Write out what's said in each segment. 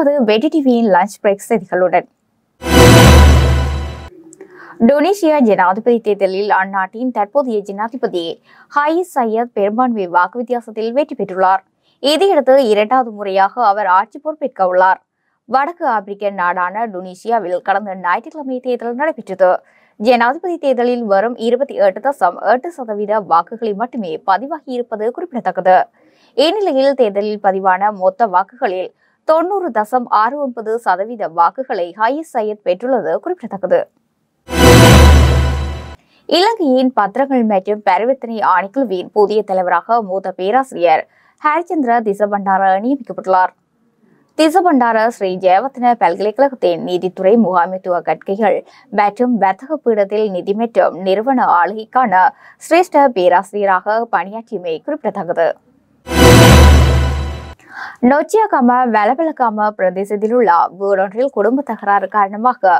இப்போது வெடி டிவியின் லஞ்ச் பிரேக் செய்திகளுடன். டொனீசியா ஜனாதிபதி தேர்தலில் அந்நாட்டின் தற்போதைய ஜனாதிபதி ஹைஸ் சையத் பெரும்பான்மை வாக்கு வித்தியாசத்தில் வெற்றி பெற்றுள்ளார். இதையடுத்து இரண்டாவது முறையாக அவர் ஆட்சி பொறுப்பேற்க உள்ளார். வடக்கு ஆப்பிரிக்க நாடான டொனீசியாவில் கடந்த ஞாயிற்றுக்கிழமை தேர்தல் நடைபெற்றது. ஜனாதிபதி தேர்தலில் வரும் 28.8% வாக்குகளை மட்டுமே பதிவாகி இருப்பது குறிப்பிடத்தக்கது. இந்நிலையில் தேர்தலில் பதிவான மொத்த வாக்குகளில் 90.69% வாக்குகளை ஹைஸ் சையத் பெற்றுள்ளது குறிப்பிடத்தக்கது. இலங்கையின் பத்திரங்கள் மற்றும் பரிவர்த்தனை ஆணைக்குழுவின் புதிய தலைவராக மூத்த பேராசிரியர் ஹரிச்சந்திர திசபண்டார நியமிக்கப்பட்டுள்ளார். திசபண்டார ஸ்ரீ ஜெயவர்தன பல்கலைக்கழகத்தின் நீதித்துறை முகாமைத்துவ கற்கைகள் மற்றும் வர்த்தக பீடத்தில் நிதி மற்றும் நிறுவன ஆளுகைக்கான சிரேஷ்ட பேராசிரியராக பணியாற்றியமை குறிப்பிடத்தக்கது. நொச்சியாகம வலவலகாம பிரதேசத்தில் உள்ள வீடொன்றில் குடும்ப தகராறு காரணமாக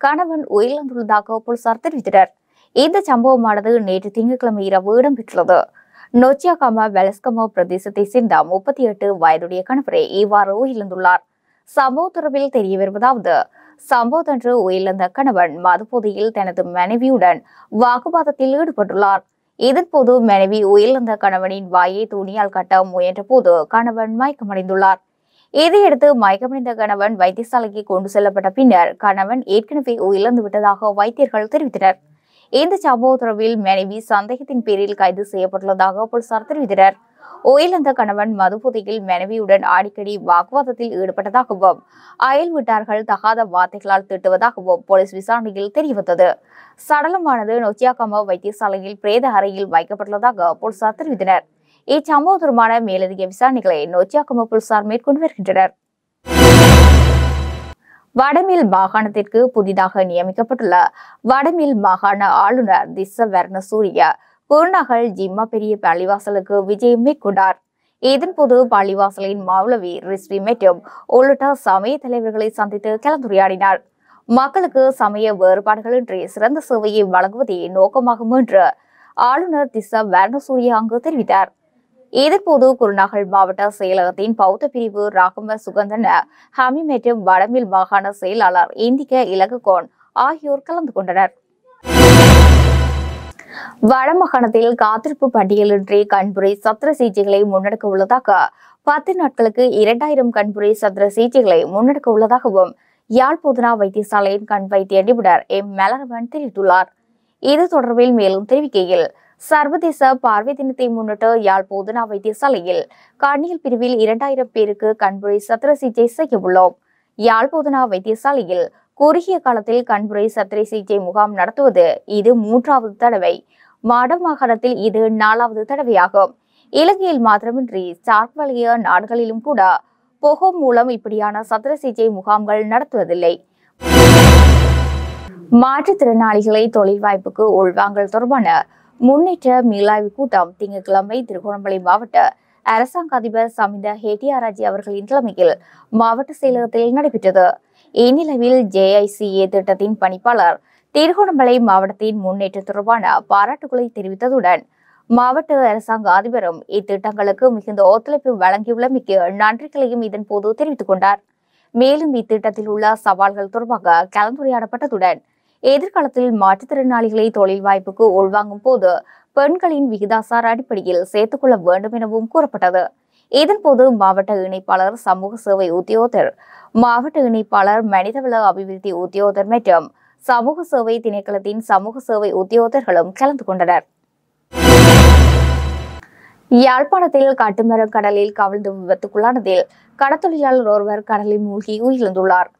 கணவன் உயிரிழந்துள்ளதாக போலீசார் தெரிவித்தனர். இந்த சம்பவமானது நேற்று திங்கட்கிழமை இரவு இடம்பெற்றுள்ளது. நொச்சியாகம வெலஸ்கமோ பிரதேசத்தை சேர்ந்த 38 வயதுடைய கணவரே இவ்வாறு உயிரிழந்துள்ளார். சம்பவ தொடர்பில் தெரிய வருவதாவது, சம்பவத்தன்று உயிரிழந்த கணவன் மதுபோதையில் தனது மனைவியுடன் வாக்குவாதத்தில் ஈடுபட்டுள்ளார். இதன்போது மனைவி உயிரிழந்த கணவனின் வாயை துணியால் கட்ட முயன்ற போது கணவன் மயக்கமடைந்துள்ளார். இதையடுத்து மயக்கமடைந்த கணவன் வைத்தியசாலைக்கு கொண்டு செல்லப்பட்ட பின்னர் கணவன் ஏற்கனவே உயிரிழந்து விட்டதாக வைத்தியர்கள் தெரிவித்தனர். இந்த சம்பவ தொடர்பில் மனைவி சந்தேகத்தின் பேரில் கைது செய்யப்பட்டுள்ளதாக போலீசார் தெரிவித்தனர். உயிரிழந்த கணவன் மதுபோதையில் மனைவியுடன் அடிக்கடி வாக்குவாதத்தில் ஈடுபட்டதாகவும் அயல் வீட்டார்கள் தகாத வார்த்தைகளால் திட்டுவதாகவும் போலீஸ் விசாரணையில் தெரியவந்தது. சடலமானது நொச்சியாகம வைத்தியசாலையில் பிரேத அறையில் வைக்கப்பட்டுள்ளதாக போலீசார் தெரிவித்தனர். இச்சம்பவம் தொடர்பான மேலதிக விசாரணைகளை நொச்சியாகம போலீசார் மேற்கொண்டு வருகின்றனர். வடமில் மாகாணத்திற்கு புதிதாக நியமிக்கப்பட்டுள்ள வடமில் மாகாண ஆளுநர் திஸ்ஸ வர்ணசூரிய குருநகல் ஜிம்மா பெரிய பள்ளிவாசலுக்கு விஜயம் மேற்கொண்டார். இதன்போது பள்ளிவாசலின் மௌலவி ரிஸ்வி மற்றும் உள்ளிட்ட சமய தலைவர்களை சந்தித்து கலந்துரையாடினார். மக்களுக்கு சமய வேறுபாடுகளின்றி சிறந்த சேவையை வழங்குவதே நோக்கமாகும் என்று ஆளுநர் திஸ்ஸ வர்ணசூரிய அங்கு தெரிவித்தார். இதன்போது குருநகல் மாவட்ட செயலகத்தின் பௌத்த பிரிவு ராகம சுகந்தன ஹமி மற்றும் வடமில் மாகாண செயலாளர் இந்திக இலகுகோன் ஆகியோர் கலந்து கொண்டனர். வடமாகாணத்தில் காத்திருப்பு பட்டியலின்றி கண்புரை சத்திர சிகிச்சைகளை முன்னெடுக்க உள்ளதாக 10 நாட்களுக்கு 2000 கண்புரை சத்திர சிகிச்சைகளை முன்னெடுக்க உள்ளதாகவும் யாழ் போதனா வைத்தியசாலையின் கண் வைத்திய நிபுணர் எம் மலரவன் தெரிவித்துள்ளார். இது தொடர்பில் மேலும் தெரிவிக்கையில், சர்வதேச பார்வை தினத்தை முன்னிட்டு யாழ் போதனா வைத்தியசாலையில் கண்ணியல் பிரிவில் 2000 பேருக்கு கண்புரை சத்திர சிகிச்சை செய்ய உள்ளோம். யாழ் போதனா வைத்தியசாலையில் குறுகிய காலத்தில் கண்புரை சத்திரை சிகிச்சை முகாம் நடத்துவது இது 3வது தடவை. வடமாகாணத்தில் இது 4வது தடவையாகும். இலங்கையில் மாத்திரமின்றி சார்க் வலய நாடுகளிலும் கூட பொகோ மூலம் இப்படியான சத்திர சிகிச்சை முகாம்கள் நடத்துவதில்லை. மாற்றுத்திறனாளிகளை தொழில் வாய்ப்புக்கு உள்வாங்கல் தொடர்பான முன்னேற்ற மீளாய்வு கூட்டம் திங்கட்கிழமை திருகோணமலை மாவட்ட அரசாங்க அதிபர் சமிந்த ஹெட்டியாராஜி அவர்களின் தலைமையில் மாவட்ட செயலகத்தில் நடைபெற்றது. இந்நிலையில் JICA திட்டத்தின் பணிப்பாளர் திருகோணமலை மாவட்டத்தின் முன்னேற்றம் தொடர்பான பாராட்டுகளை தெரிவித்ததுடன் மாவட்ட அரசாங்க அதிபரும் இத்திட்டங்களுக்கு மிகுந்த ஒத்துழைப்பு வழங்கியுள்ளமைக்கு நன்றிகளையும் இதன்போது தெரிவித்துக் கொண்டார். மேலும் இத்திட்டத்தில் உள்ள சவால்கள் தொடர்பாக கலந்துரையாடப்பட்டதுடன் எதிர்காலத்தில் மாற்றுத்திறனாளிகளை தொழில் வாய்ப்புக்கு உள்வாங்கும் போது பெண்களின் விகிதாசார அடிப்படையில் சேர்த்துக் கொள்ள வேண்டும் எனவும் கூறப்பட்டது. இதன்போது மாவட்ட இணைப்பாளர் சமூக சேவை உத்தியோகத்தர், மாவட்ட இணைப்பாளர் மனிதவள அபிவிருத்தி உத்தியோகத்தர் மற்றும் சமூக சேவை திணைக்களத்தின் சமூக சேவை உத்தியோகத்தர்களும் கலந்து கொண்டனர். யாழ்ப்பாணத்தில் கட்டுமரம் கடலில் கவிழ்ந்து விபத்துக்குள்ளானதில் கடத்தொழிலாளர் ஒருவர் கடலில் மூழ்கி உயிரிழந்துள்ளார்.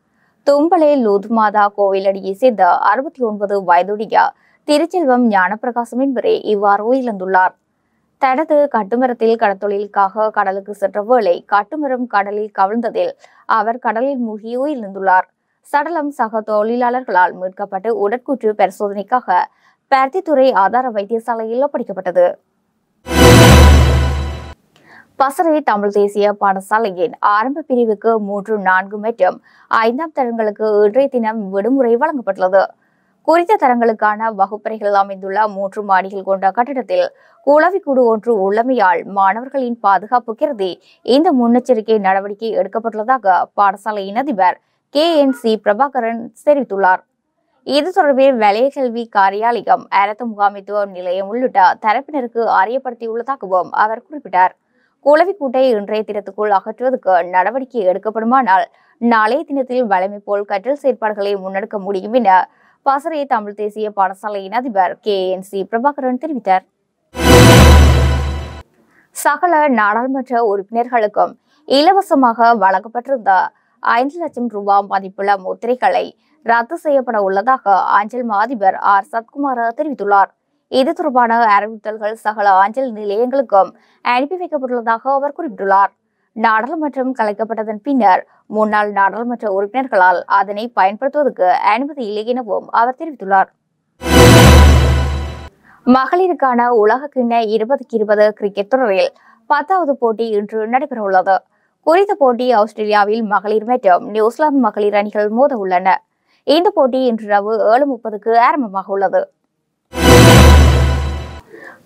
தும்பளை லூத்மாதா கோவிலடியை சேர்ந்த 69 வயதுடைய திருச்செல்வம் ஞானப்பிரகாசம் என்பவரே இவ்வாறு உயிரிழந்துள்ளார். தனது கட்டுமரத்தில் கடத்தொழிலுக்காக கடலுக்கு சென்ற வேளை கட்டுமரம் கடலில் கவிழ்ந்ததில் அவர் கடலில் மூழ்கி உயிரிழந்துள்ளார். சடலம் சக தொழிலாளர்களால் மீட்கப்பட்டு உடற்கூற்று பரிசோதனைக்காக பருத்தித்துறை ஆதார வைத்தியசாலையில் ஒப்படைக்கப்பட்டது. பசறை தமிழ் தேசிய பாடசாலையின் ஆரம்ப பிரிவுக்கு 3, 4 மற்றும் 5ஆம் தரங்களுக்கு இன்றைய தினம் விடுமுறை வழங்கப்பட்டுள்ளது. குறித்த தரங்களுக்கான வகுப்பறைகள் அமைந்துள்ள 3 மாடிகள் கொண்ட கட்டிடத்தில் குளவிக்கூடு ஒன்று உள்ளமையால் மாணவர்களின் பாதுகாப்பு கருதி இந்த முன்னெச்சரிக்கை நடவடிக்கை எடுக்கப்பட்டுள்ளதாக பாடசாலையின் அதிபர் KNC பிரபாகரன் தெரிவித்துள்ளார். இது தொடர்பில் வலய கல்வி காரியாலயம், அரசு முகாமைத்துவ நிலையம் உள்ளிட்ட தரப்பினருக்கு அறியப்படுத்தியுள்ளதாகவும் அவர் குறிப்பிட்டார். குளவிக்கூட்டை இன்றைய தினத்துக்குள் அகற்றுவதற்கு நடவடிக்கை எடுக்கப்படுமானால் நாளைய தினத்தில் வழமை போல் கற்றல் செயற்பாடுகளை முன்னெடுக்க முடியும் என பாசறை தமிழ் தேசிய பாடசாலையின் அதிபர் KNC பிரபாகரன் தெரிவித்தார். சகல நாடாளுமன்ற உறுப்பினர்களுக்கும் இலவசமாக வழங்கப்பட்டிருந்த 5 லட்சம் ரூபாய் மதிப்புள்ள முத்திரைகளை ரத்து செய்யப்பட உள்ளதாக அஞ்சல் மா அதிபர் R. சத்குமார் தெரிவித்துள்ளார். இது தொடர்பான அறிவித்தல்கள் சகல அஞ்சல் நிலையங்களுக்கும் அனுப்பி வைக்கப்பட்டுள்ளதாக அவர் குறிப்பிட்டுள்ளார். நாடாளுமன்றம் கலைக்கப்பட்டதன் பின்னர் முன்னாள் நாடாளுமன்ற உறுப்பினர்களால் அதனை பயன்படுத்துவதற்கு அனுமதி இல்லை எனவும் அவர் தெரிவித்துள்ளார். மகளிருக்கான உலகக்கிண்ண 2020 கிரிக்கெட் தொடரில் 10வது போட்டி இன்று நடைபெறவுள்ளது. குறித்த போட்டி ஆஸ்திரேலியாவில் மகளிர் மற்றும் நியூசிலாந்து மகளிர் அணிகள் மோத உள்ளன. இந்த போட்டி இன்று இரவு 7:30க்கு ஆரம்பமாக உள்ளது.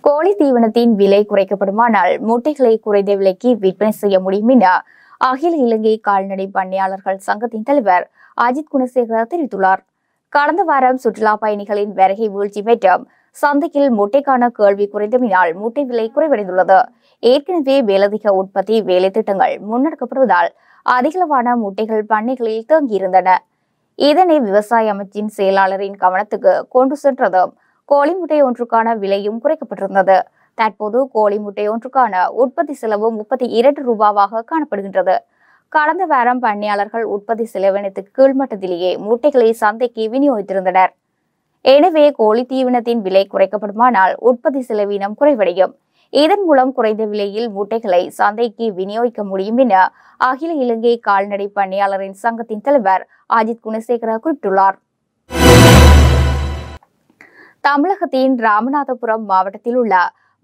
கோழி தீவனத்தின் விலை குறைக்கப்படுமானால் முட்டைகளை குறைந்த விலைக்கு விற்பனை செய்ய முடியும் என அகில இலங்கை கால்நடை பண்ணையாளர்கள் சங்கத்தின் தலைவர் அஜித் குணசேகர தெரிவித்துள்ளார். கடந்த வாரம் சுற்றுலா பயணிகளின் வருகை வீழ்ச்சி மற்றும் சந்தையில் முட்டைக்கான கேள்வி குறைந்தமையினால் முட்டை விலை குறைவடைந்துள்ளது. ஏற்கனவே மேலதிக உற்பத்தி வேலை திட்டங்கள் முன்னெடுக்கப்படுவதால் அதிகளவான முட்டைகள் பண்ணைகளில் தேங்கியிருந்தன. இதனை விவசாய அமைச்சின் செயலாளரின் கவனத்துக்கு கொண்டு சென்றதும் கோழி முட்டை ஒன்றுக்கான விலையும் குறைக்கப்பட்டிருந்தது. தற்போது கோழி முட்டை ஒன்றுக்கான உற்பத்தி செலவு 32 ரூபாவாக காணப்படுகின்றது. கடந்த வாரம் பண்ணையாளர்கள் உற்பத்தி செலவினத்துக்கு கீழ்மட்டத்திலேயே முட்டைகளை சந்தைக்கு விநியோகித்திருந்தனர். எனவே கோழி தீவனத்தின் விலை குறைக்கப்படுமானால் உற்பத்தி செலவினம் குறைவடையும். இதன் மூலம் குறைந்த விலையில் முட்டைகளை சந்தைக்கு விநியோகிக்க முடியும் என அகில இலங்கை கால்நடை பண்ணையாளரின் சங்கத்தின் தலைவர் அஜித் குணசேகர குறிப்பிட்டுள்ளார். தமிழகத்தின் ராமநாதபுரம் மாவட்டத்தில் உள்ள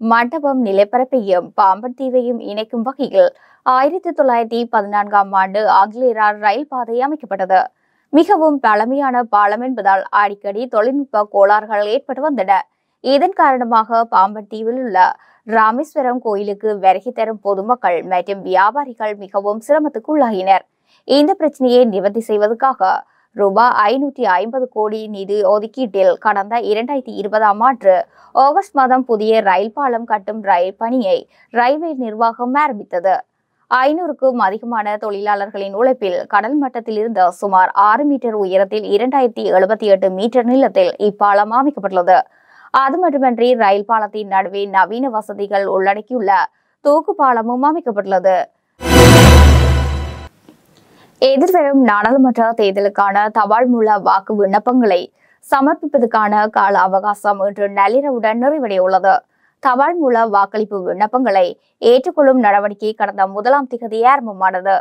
மண்டபம் நிலப்பரப்பையும் பாம்பன் தீவையும் இணைக்கும் வகையில் 1914ஆம் ஆண்டு ஆங்கிலேயரால் ரயில் பாதை அமைக்கப்பட்டது. மிகவும் பழமையான பாலம் என்பதால் அடிக்கடி தொழில்நுட்ப கோளாறுகள் ஏற்பட்டு வந்தன. இதன் காரணமாக பாம்பன் தீவில் உள்ள ராமேஸ்வரம் கோயிலுக்கு வருகை தரும் பொதுமக்கள் மற்றும் வியாபாரிகள் மிகவும் சிரமத்துக்கு உள்ளாகினர். இந்த பிரச்சனையை நிவர்த்தி செய்வதற்காக ரூபாய் 550 கோடி நிதி ஒதுக்கீட்டில் கடந்த 2020ஆம் ஆண்டு ஆகஸ்ட் மாதம் புதிய ரயில் பாலம் கட்டும் ரயில் பணியை ரயில்வே நிர்வாகம் ஆரம்பித்தது. 500க்கும் அதிகமான தொழிலாளர்களின் உழைப்பில் கடல் மட்டத்தில் இருந்து சுமார் 6 மீட்டர் உயரத்தில் 2078 மீட்டர் நீளத்தில் இப்பாலம் அமைக்கப்பட்டுள்ளது. அது மட்டுமின்றி ரயில் பாலத்தின் நடுவே நவீன வசதிகள் உள்ளடக்கியுள்ள தூக்கு பாலமும் அமைக்கப்பட்டுள்ளது. எதிர்வரும் நாடாளுமன்ற தேர்தலுக்கான தபால் மூல வாக்கு விண்ணப்பங்களை சமர்ப்பிப்பதற்கான கால அவகாசம் இன்று நள்ளிரவுடன் நிறைவடையுள்ளது. தபால் மூல வாக்களிப்பு விண்ணப்பங்களை ஏற்றுக்கொள்ளும் நடவடிக்கை கடந்த 1ஆம் தேதி ஆரம்பமானது.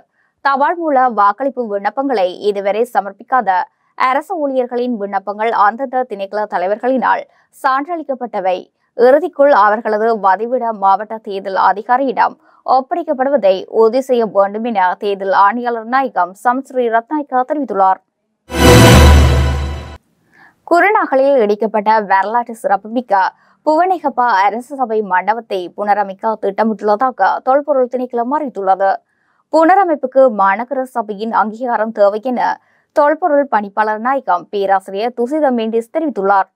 தபால் மூல வாக்களிப்பு விண்ணப்பங்களை இதுவரை சமர்ப்பிக்காத அரசு ஊழியர்களின் விண்ணப்பங்கள் அந்தந்த திணைக்கள தலைவர்களினால் சான்றளிக்கப்பட்டவை. இறுதிக்குள் அவர்களது வதிவிட மாவட்ட தேர்தல் அதிகாரியிடம் ஒப்படைக்கப்படுவதை உறுதி செய்ய வேண்டும் என தேர்தல் ஆணையாளர் நாயகம் சம்ஸ்ரீ ரத்நாயக்கா தெரிவித்துள்ளார். குருநாகலில் இடிக்கப்பட்ட வரலாற்று சிறப்புமிக்க புவனேகப்பா அரசு சபை மண்டபத்தை புனரமைக்க திட்டமிட்டுள்ளதாக தொல்பொருள் திணைக்களம் அறிவித்துள்ளது. புனரமைப்புக்கு மாநகர சபையின் அங்கீகாரம் தேவை என தொல்பொருள் பணிப்பாளர் நாயகம் பேராசிரியர் துசித மெண்டிஸ் தெரிவித்துள்ளார்.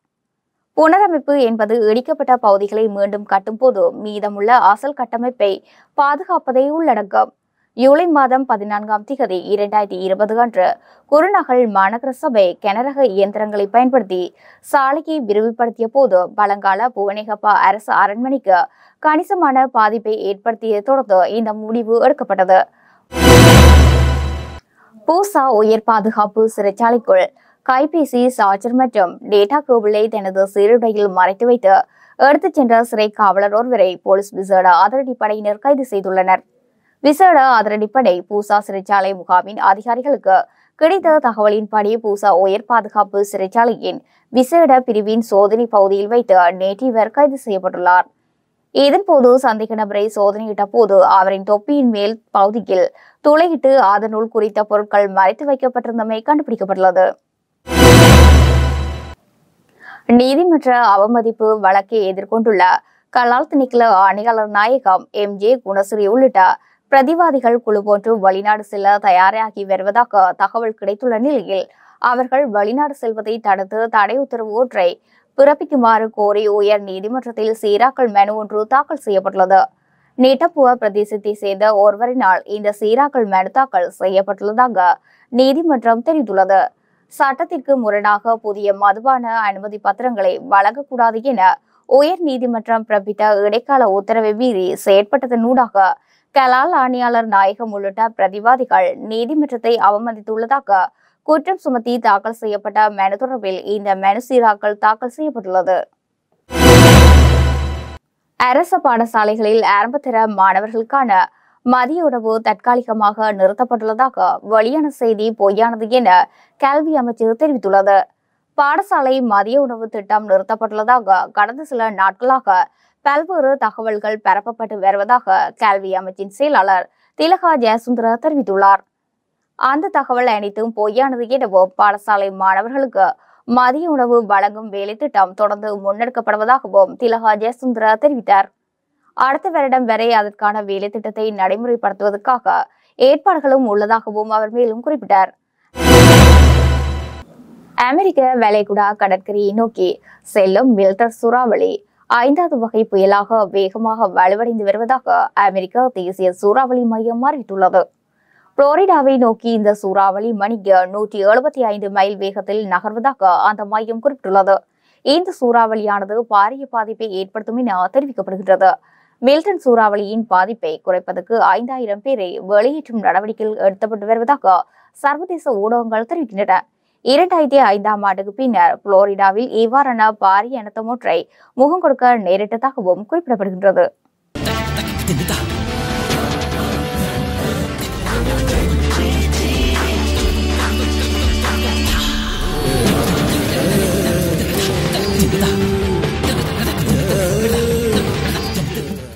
புனரமைப்பு என்பது இடிக்கப்பட்ட பகுதிகளை மீண்டும் கட்டும் போது மீதமுள்ள அசல் கட்டமைப்பை பாதுகாப்பதை உள்ளடக்கும். ஜூலை மாதம் 14ஆம் தேதி 2020 அன்று குருநகல் மாநகர சபை கனரக இயந்திரங்களை பயன்படுத்தி சாலையை விரிவுபடுத்திய போது பழங்கால புவனேகப்பா அரசு அரண்மனைக்கு கணிசமான பாதிப்பை ஏற்படுத்திய தொடர்ந்து இந்த முடிவு எடுக்கப்பட்டது. பூசா உயர் பாதுகாப்பு சிறைச்சாலைக்குள் கைபேசி, சார்ஜர் மற்றும் டேட்டா கேபிளை தனது சீருடையில் மறைத்து வைத்து எடுத்துச் சென்ற சிறை காவலர் ஒருவரை போலீஸ் விசேட அதிரடிப்படையினர் கைது செய்துள்ளனர். விசேட அதிரடிப்படை பூசா சிறைச்சாலை முகாமின் அதிகாரிகளுக்கு கிடைத்த தகவலின்படி பூசா உயர் பாதுகாப்பு சிறைச்சாலையின் விசேட பிரிவின் சோதனை பகுதியில் வைத்து நேற்று இவர் கைது செய்யப்பட்டுள்ளார். இதன்போது சந்தேக நபரை சோதனையிட்ட போது அவரின் தொப்பியின் மேல் பகுதியில் துளையிட்டு அதனுள் குறித்த பொருட்கள் மறைத்து வைக்கப்பட்டிருந்தமை கண்டுபிடிக்கப்பட்டுள்ளது. நீதிமன்ற அவமதிப்பு வழக்கை எதிர்கொண்டுள்ள கலால் திணைக்கள ஆணையாளர் நாயகம் MJ குணசிறி உள்ளிட்ட பிரதிவாதிகள் குழு போன்று வெளிநாடு செல்ல தயாராகி வருவதாக தகவல் கிடைத்துள்ள நிலையில் அவர்கள் வெளிநாடு செல்வதை தடுத்து தடை உத்தரவு ஒன்றை பிறப்பிக்குமாறு கோரி உயர் நீதிமன்றத்தில் சீராக்கல் மனு ஒன்று தாக்கல் செய்யப்பட்டுள்ளது. நீட்டப்புவ பிரதேசத்தை சேர்ந்த ஒருவரினால் இந்த சீராக்கல் மனு தாக்கல் செய்யப்பட்டுள்ளதாக நீதிமன்றம் தெரிவித்துள்ளது. சட்டத்திற்கு முரணாக புதிய மதுபான அனுமதி பத்திரங்களை வழங்கக்கூடாது என உயர் நீதிமன்றம் பிறப்பித்த இடைக்கால உத்தரவை மீறி செயற்பட்டதனூடாக கலால் ஆணையாளர் நாயகம் உள்ளிட்ட பிரதிவாதிகள் நீதிமன்றத்தை அவமதித்துள்ளதாக குற்றம் சுமத்தி தாக்கல் செய்யப்பட்ட மனு தொடர்பில் இந்த மனு சீராக்கல் தாக்கல் செய்யப்பட்டுள்ளது. அரசு பாடசாலைகளில் ஆரம்பத்தர மாணவர்களுக்கான மதிய உணவு தற்காலிகமாக நிறுத்தப்பட்டுள்ளதாக வெளியான செய்தி பொய்யானது என கல்வி அமைச்சு தெரிவித்துள்ளது. பாடசாலை மதிய உணவு திட்டம் நிறுத்தப்பட்டுள்ளதாக கடந்த சில நாட்களாக பல்வேறு தகவல்கள் பரப்பப்பட்டு வருவதாக கல்வி அமைச்சின் செயலாளர் திலகா ஜெயசுந்தர தெரிவித்துள்ளார். அந்த தகவல் அனைத்தும் பொய்யானது எனவும் பாடசாலை மாணவர்களுக்கு மதிய உணவு வழங்கும் வேலை திட்டம் தொடர்ந்து முன்னெடுக்கப்படுவதாகவும் திலகா ஜெயசுந்தர தெரிவித்தார். அடுத்த வருடம் வரை அதற்கான வேலை திட்டத்தை நடைமுறைப்படுத்துவதற்காக ஏற்பாடுகளும் உள்ளதாகவும் அவர் மேலும் குறிப்பிட்டார். அமெரிக்க வளைகுடா கடற்கரையை நோக்கி செல்லும் மில்டன் சூறாவளி 5வது வகை புயலாக வேகமாக வலுவடைந்து வருவதாக அமெரிக்க தேசிய சூறாவளி மையம் அறிவித்துள்ளது. புளோரிடாவை நோக்கி இந்த சூறாவளி மணிக்கு 175 மைல் வேகத்தில் நகர்வதாக அந்த மையம் குறிப்பிட்டுள்ளது. இந்த சூறாவளியானது பாரிய பாதிப்பை ஏற்படுத்தும் என தெரிவிக்கப்படுகிறது. மில்டன் சூறாவளியின் பாதிப்பை குறைப்பதற்கு 5000 பேரை வெளியேற்றும் நடவடிக்கைகள் எடுக்கப்பட்டு வருவதாக சர்வதேச ஊடகங்கள் தெரிவிக்கின்றன. 2005ஆம் ஆண்டுக்கு பின்னர் புளோரிடாவில் இவ்வாறான பாரிய அனர்த்தம் ஒன்றை முகம் கொடுக்க நேரிட்டதாகவும் குறிப்பிடப்படுகின்றது.